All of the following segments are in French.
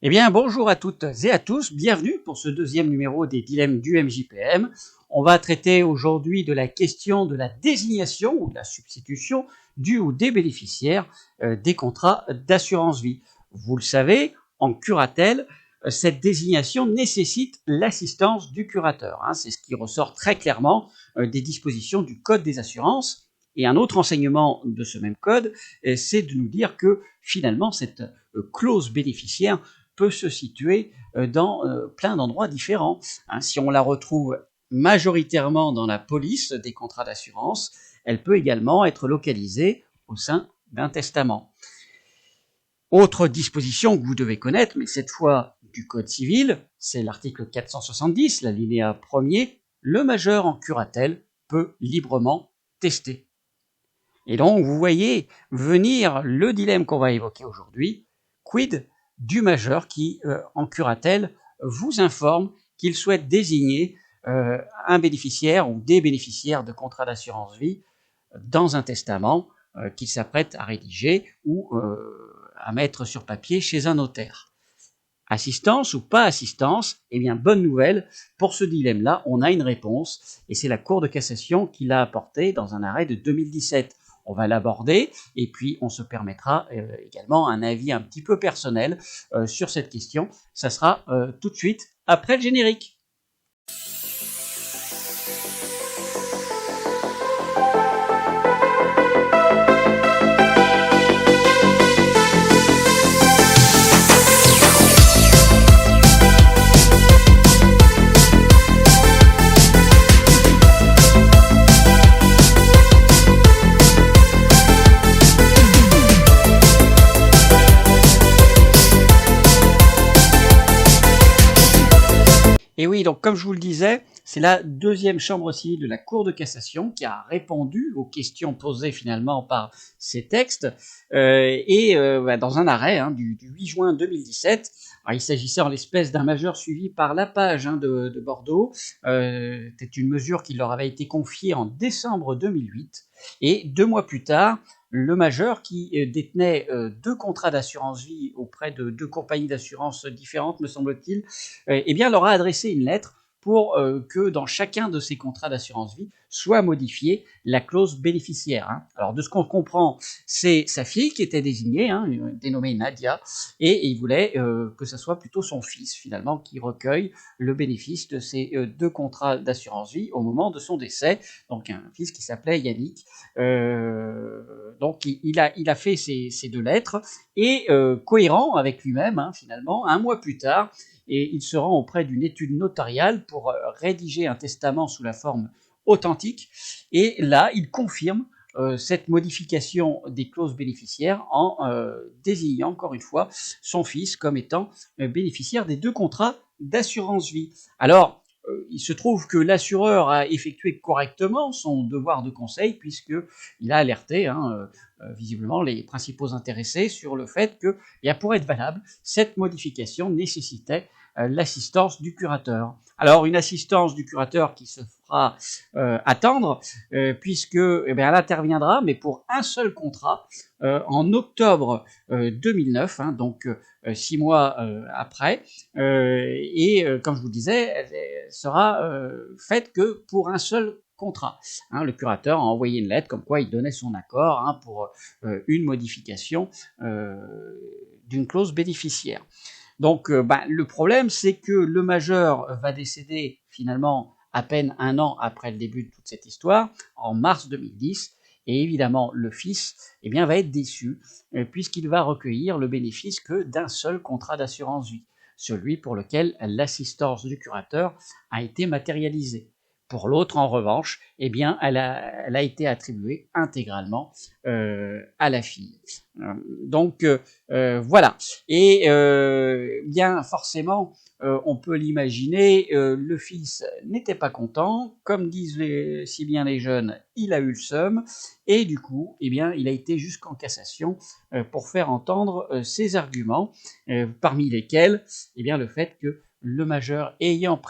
Eh bien, bonjour à toutes et à tous, bienvenue pour ce deuxième numéro des dilemmes du MJPM. On va traiter aujourd'hui de la question de la désignation ou de la substitution du ou des bénéficiaires des contrats d'assurance vie. Vous le savez, en curatelle, cette désignation nécessite l'assistance du curateur. C'est ce qui ressort très clairement des dispositions du Code des assurances. Et un autre enseignement de ce même code, c'est de nous dire que finalement cette clause bénéficiaire peut se situer dans plein d'endroits différents. Si on la retrouve majoritairement dans la police des contrats d'assurance, elle peut également être localisée au sein d'un testament. Autre disposition que vous devez connaître, mais cette fois du Code civil, c'est l'article 470, l'alinéa 1er, le majeur en curatelle peut librement tester. Et donc, vous voyez venir le dilemme qu'on va évoquer aujourd'hui. Quid du majeur qui, en curatelle, vous informe qu'il souhaite désigner un bénéficiaire ou des bénéficiaires de contrats d'assurance vie dans un testament qu'il s'apprête à rédiger ou à mettre sur papier chez un notaire. Assistance ou pas assistance? Eh bien, bonne nouvelle, pour ce dilemme-là, on a une réponse, et c'est la Cour de cassation qui l'a apportée dans un arrêt de 2017. On va l'aborder et puis on se permettra également un avis un petit peu personnel sur cette question. Ça sera tout de suite après le générique. Et oui, donc comme je vous le disais, c'est la deuxième chambre civile de la Cour de cassation qui a répondu aux questions posées finalement par ces textes dans un arrêt du 8 juin 2017. Alors, il s'agissait en l'espèce d'un majeur suivi par l'APAGE de Bordeaux. C'était une mesure qui leur avait été confiée en décembre 2008 et 2 mois plus tard, le majeur qui détenait 2 contrats d'assurance vie auprès de 2 compagnies d'assurance différentes, me semble-t-il, leur a adressé une lettre pour que dans chacun de ces contrats d'assurance vie soit modifiée la clause bénéficiaire. Alors de ce qu'on comprend, c'est sa fille qui était désignée, dénommée Nadia, et il voulait que ce soit plutôt son fils finalement qui recueille le bénéfice de ces 2 contrats d'assurance vie au moment de son décès. Donc un fils qui s'appelait Yannick. Donc il a fait ces 2 lettres et cohérent avec lui-même finalement, 1 mois plus tard, et il se rend auprès d'une étude notariale pour rédiger un testament sous la forme authentique. Et là, il confirme cette modification des clauses bénéficiaires en désignant encore une fois son fils comme étant bénéficiaire des 2 contrats d'assurance vie. Alors, il se trouve que l'assureur a effectué correctement son devoir de conseil puisqu'il a alerté visiblement les principaux intéressés sur le fait que, pour être valable, cette modification nécessitait l'assistance du curateur. Alors, une assistance du curateur qui se fera attendre, puisque elle interviendra, mais pour un seul contrat, en octobre 2009, donc 6 mois après, comme je vous le disais, elle sera faite que pour un seul contrat. Le curateur a envoyé une lettre comme quoi il donnait son accord pour une modification d'une clause bénéficiaire. Donc le problème, c'est que le majeur va décéder finalement à peine 1 an après le début de toute cette histoire, en mars 2010, et évidemment le fils va être déçu puisqu'il va recueillir le bénéfice que d'un seul contrat d'assurance vie, celui pour lequel l'assistance du curateur a été matérialisée. Pour l'autre, en revanche, elle a été attribuée intégralement à la fille. Donc voilà. Et bien forcément, on peut l'imaginer, le fils n'était pas content. Comme disent si bien les jeunes, il a eu le seum. Et du coup, il a été jusqu'en cassation pour faire entendre ses arguments, parmi lesquels le fait que le majeur ayant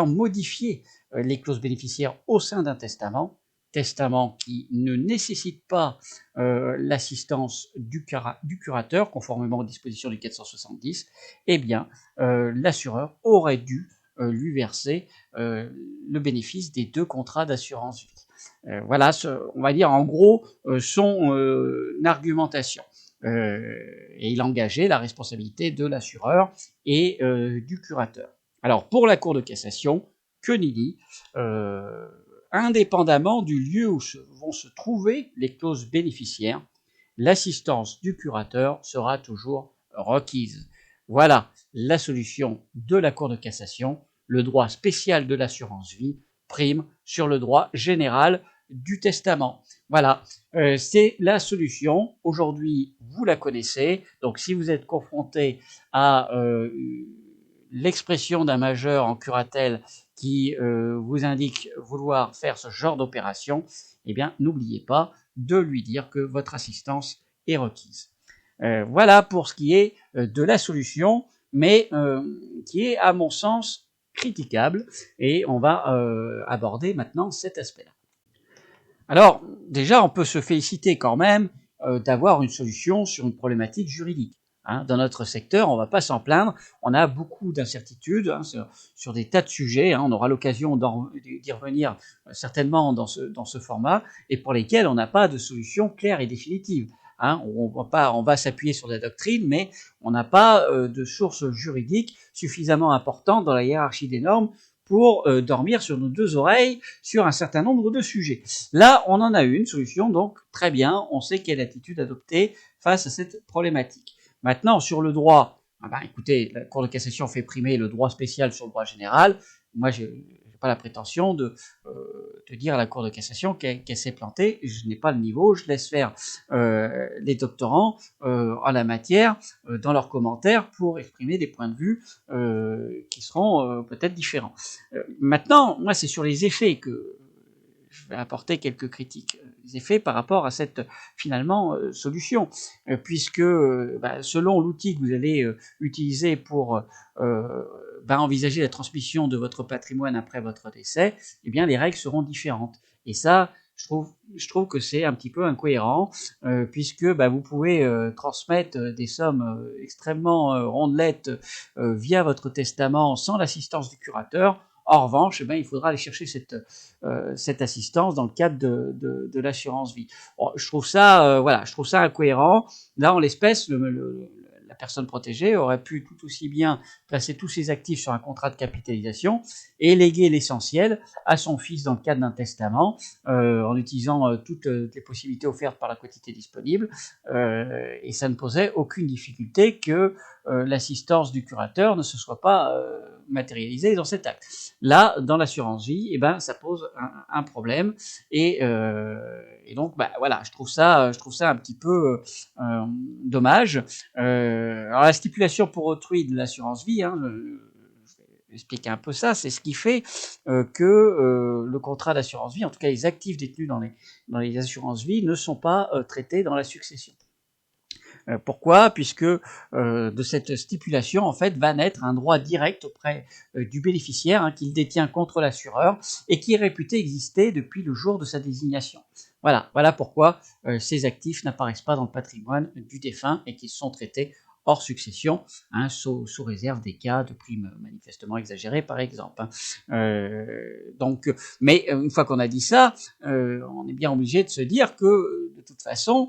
modifié les clauses bénéficiaires au sein d'un testament, testament qui ne nécessite pas l'assistance du curateur, conformément aux dispositions du 470, eh bien, l'assureur aurait dû lui verser le bénéfice des 2 contrats d'assurance vie. Voilà, on va dire en gros son argumentation. Et il engageait la responsabilité de l'assureur et du curateur. Alors pour la Cour de cassation, que nenni, indépendamment du lieu où vont se trouver les clauses bénéficiaires, l'assistance du curateur sera toujours requise. Voilà la solution de la Cour de cassation. Le droit spécial de l'assurance vie prime sur le droit général du testament. Voilà, c'est la solution. Aujourd'hui, vous la connaissez. Donc, si vous êtes confronté à l'expression d'un majeur en curatelle qui vous indique vouloir faire ce genre d'opération, eh bien, n'oubliez pas de lui dire que votre assistance est requise. Voilà pour ce qui est de la solution, mais qui est, à mon sens, critiquable, et on va aborder maintenant cet aspect-là. Alors, déjà, on peut se féliciter quand même d'avoir une solution sur une problématique juridique. Dans notre secteur, on ne va pas s'en plaindre, on a beaucoup d'incertitudes sur des tas de sujets, on aura l'occasion d'y revenir certainement dans ce format, et pour lesquels on n'a pas de solution claire et définitive. On va s'appuyer sur la doctrine, mais on n'a pas de source juridique suffisamment importante dans la hiérarchie des normes pour dormir sur nos 2 oreilles sur un certain nombre de sujets. Là, on en a une solution, donc très bien, on sait quelle attitude adopter face à cette problématique. Maintenant, sur le droit, écoutez, la Cour de cassation fait primer le droit spécial sur le droit général. Moi, je n'ai pas la prétention de dire à la Cour de cassation qu'elle s'est plantée. Je n'ai pas le niveau, je laisse faire les doctorants en la matière dans leurs commentaires pour exprimer des points de vue qui seront peut-être différents. Maintenant, moi, c'est sur les effets que je vais apporter quelques critiques. Les effets par rapport à cette, finalement, solution. Puisque, selon l'outil que vous allez utiliser pour envisager la transmission de votre patrimoine après votre décès, eh bien, les règles seront différentes. Et ça, je trouve que c'est un petit peu incohérent, puisque vous pouvez transmettre des sommes extrêmement rondelettes via votre testament sans l'assistance du curateur. En revanche, il faudra aller chercher cette assistance dans le cadre de l'assurance vie. Bon, je trouve ça incohérent. Là, en l'espèce, la personne protégée aurait pu tout aussi bien placer tous ses actifs sur un contrat de capitalisation et léguer l'essentiel à son fils dans le cadre d'un testament, en utilisant toutes les possibilités offertes par la quotité disponible, et ça ne posait aucune difficulté que l'assistance du curateur ne se soit pas matérialisée dans cet acte. Là, dans l'assurance vie, ça pose un problème, et donc voilà, je trouve ça un petit peu dommage. Alors la stipulation pour autrui de l'assurance vie, je vais expliquer un peu ça, c'est ce qui fait que le contrat d'assurance vie, en tout cas les actifs détenus dans les assurances vie, ne sont pas traités dans la succession. Pourquoi ? Puisque de cette stipulation, en fait, va naître un droit direct auprès du bénéficiaire qu'il détient contre l'assureur et qui est réputé exister depuis le jour de sa désignation. Voilà pourquoi ces actifs n'apparaissent pas dans le patrimoine du défunt et qu'ils sont traités hors succession, sous réserve des cas de primes manifestement exagérées, par exemple. Mais une fois qu'on a dit ça, on est bien obligé de se dire que, de toute façon,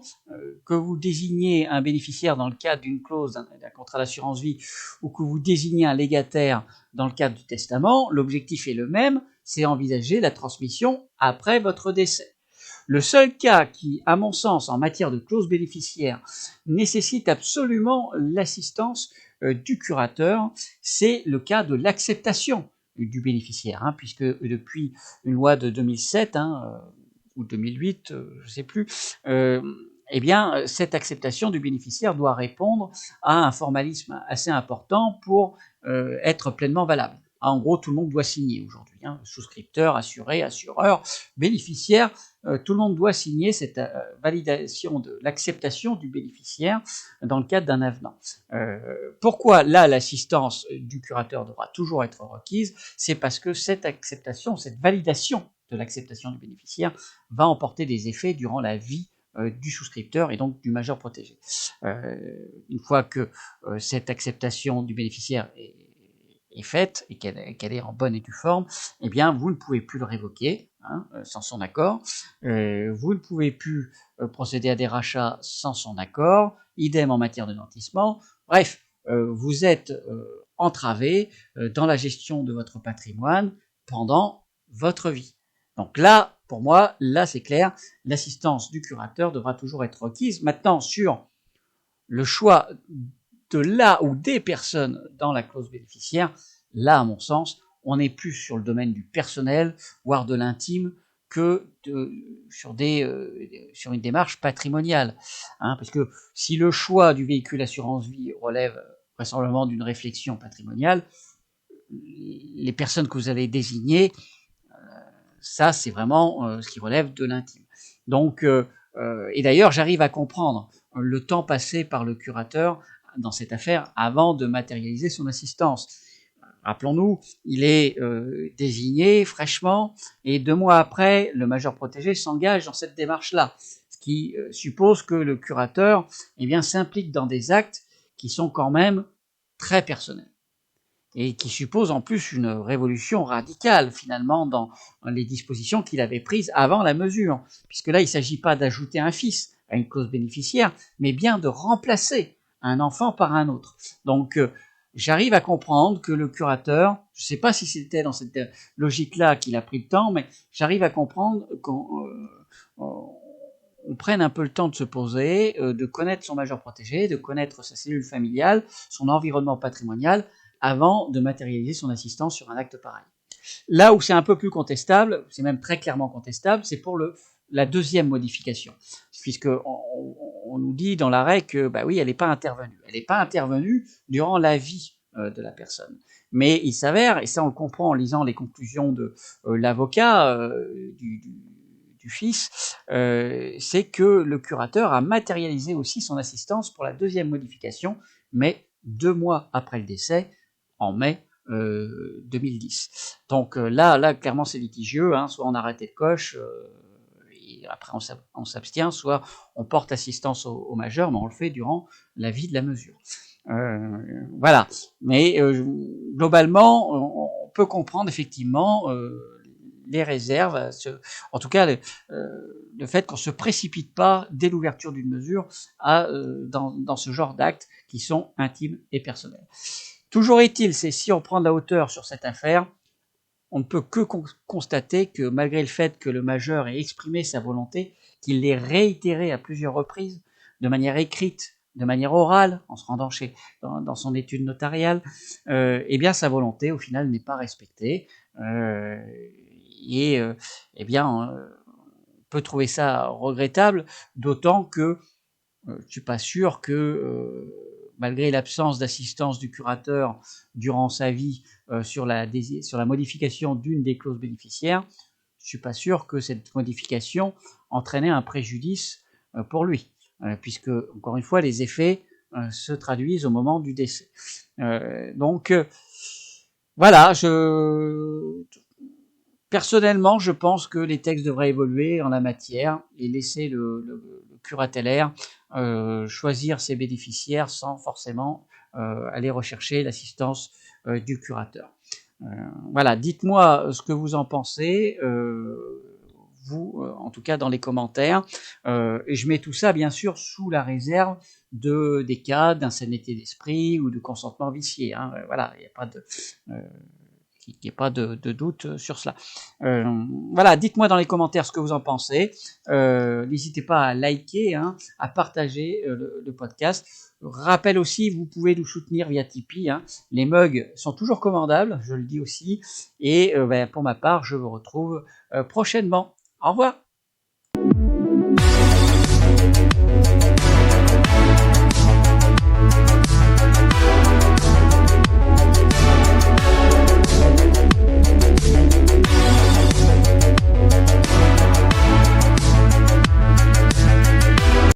que vous désignez un bénéficiaire dans le cadre d'une clause d'un contrat d'assurance vie ou que vous désignez un légataire dans le cadre du testament, l'objectif est le même, c'est envisager la transmission après votre décès. Le seul cas qui, à mon sens, en matière de clause bénéficiaire, nécessite absolument l'assistance du curateur, c'est le cas de l'acceptation du bénéficiaire, puisque depuis une loi de 2007 ou 2008, je ne sais plus, cette acceptation du bénéficiaire doit répondre à un formalisme assez important pour être pleinement valable. En gros, tout le monde doit signer aujourd'hui. Souscripteur, assuré, assureur, bénéficiaire, tout le monde doit signer cette validation de l'acceptation du bénéficiaire dans le cadre d'un avenant. Pourquoi là l'assistance du curateur devra toujours être requise ? C'est parce que cette acceptation, cette validation de l'acceptation du bénéficiaire va emporter des effets durant la vie du souscripteur et donc du majeur protégé. Une fois que cette acceptation du bénéficiaire est faite et qu'elle est en bonne et due forme, eh bien vous ne pouvez plus le révoquer sans son accord, vous ne pouvez plus procéder à des rachats sans son accord, idem en matière de nantissement, bref, vous êtes entravé dans la gestion de votre patrimoine pendant votre vie. Donc là, pour moi, là c'est clair, l'assistance du curateur devra toujours être requise. Maintenant, sur le choix de la ou des personnes dans la clause bénéficiaire, là, à mon sens, on est plus sur le domaine du personnel, voire de l'intime, que sur une démarche patrimoniale. Parce que si le choix du véhicule assurance-vie relève vraisemblablement d'une réflexion patrimoniale, les personnes que vous allez désigner, ça c'est vraiment ce qui relève de l'intime. Donc, et d'ailleurs, j'arrive à comprendre le temps passé par le curateur dans cette affaire avant de matérialiser son assistance. Rappelons-nous, il est désigné fraîchement et 2 mois après, le majeur protégé s'engage dans cette démarche-là, ce qui suppose que le curateur s'implique dans des actes qui sont quand même très personnels et qui suppose en plus une révolution radicale finalement dans les dispositions qu'il avait prises avant la mesure, puisque là il ne s'agit pas d'ajouter un fils à une clause bénéficiaire, mais bien de remplacer un enfant par un autre. Donc j'arrive à comprendre que le curateur, je ne sais pas si c'était dans cette logique-là qu'il a pris le temps, mais j'arrive à comprendre qu'on prenne un peu le temps de se poser, de connaître son majeur protégé, de connaître sa cellule familiale, son environnement patrimonial, avant de matérialiser son assistance sur un acte pareil. Là où c'est un peu plus contestable, c'est même très clairement contestable, c'est pour la deuxième modification, puisque on nous dit dans l'arrêt que bah oui, elle n'est pas intervenue. Elle n'est pas intervenue durant la vie de la personne. Mais il s'avère, et ça on le comprend en lisant les conclusions de l'avocat du fils, c'est que le curateur a matérialisé aussi son assistance pour la deuxième modification, mais 2 mois après le décès, en mai 2010. Donc là, clairement, c'est litigieux. Soit on arrête de coche, et après on s'abstient, soit on porte assistance au majeur, mais on le fait durant la vie de la mesure. Voilà. Mais globalement, on peut comprendre effectivement les réserves, en tout cas le fait qu'on ne se précipite pas dès l'ouverture d'une mesure dans ce genre d'actes qui sont intimes et personnels. Toujours est-il, c'est si on prend de la hauteur sur cette affaire, on ne peut que constater que malgré le fait que le majeur ait exprimé sa volonté, qu'il l'ait réitérée à plusieurs reprises, de manière écrite, de manière orale, en se rendant dans son étude notariale, eh bien sa volonté au final n'est pas respectée. On peut trouver ça regrettable, d'autant que je ne suis pas sûr que malgré l'absence d'assistance du curateur durant sa vie sur la modification d'une des clauses bénéficiaires, je ne suis pas sûr que cette modification entraînait un préjudice pour lui, puisque, encore une fois, les effets se traduisent au moment du décès. Donc, voilà, personnellement, je pense que les textes devraient évoluer en la matière et laisser le curatellaire choisir ses bénéficiaires sans forcément aller rechercher l'assistance du curateur. Voilà, dites-moi ce que vous en pensez, vous, en tout cas dans les commentaires, et je mets tout ça bien sûr sous la réserve des cas d'insanité d'esprit ou de consentement vicié. Voilà, il n'y a pas qu'il n'y ait pas de doute sur cela. Voilà, dites-moi dans les commentaires ce que vous en pensez. N'hésitez pas à liker, à partager le podcast. Rappel aussi, vous pouvez nous soutenir via Tipeee. Les mugs sont toujours commandables, je le dis aussi. Et pour ma part, je vous retrouve prochainement. Au revoir.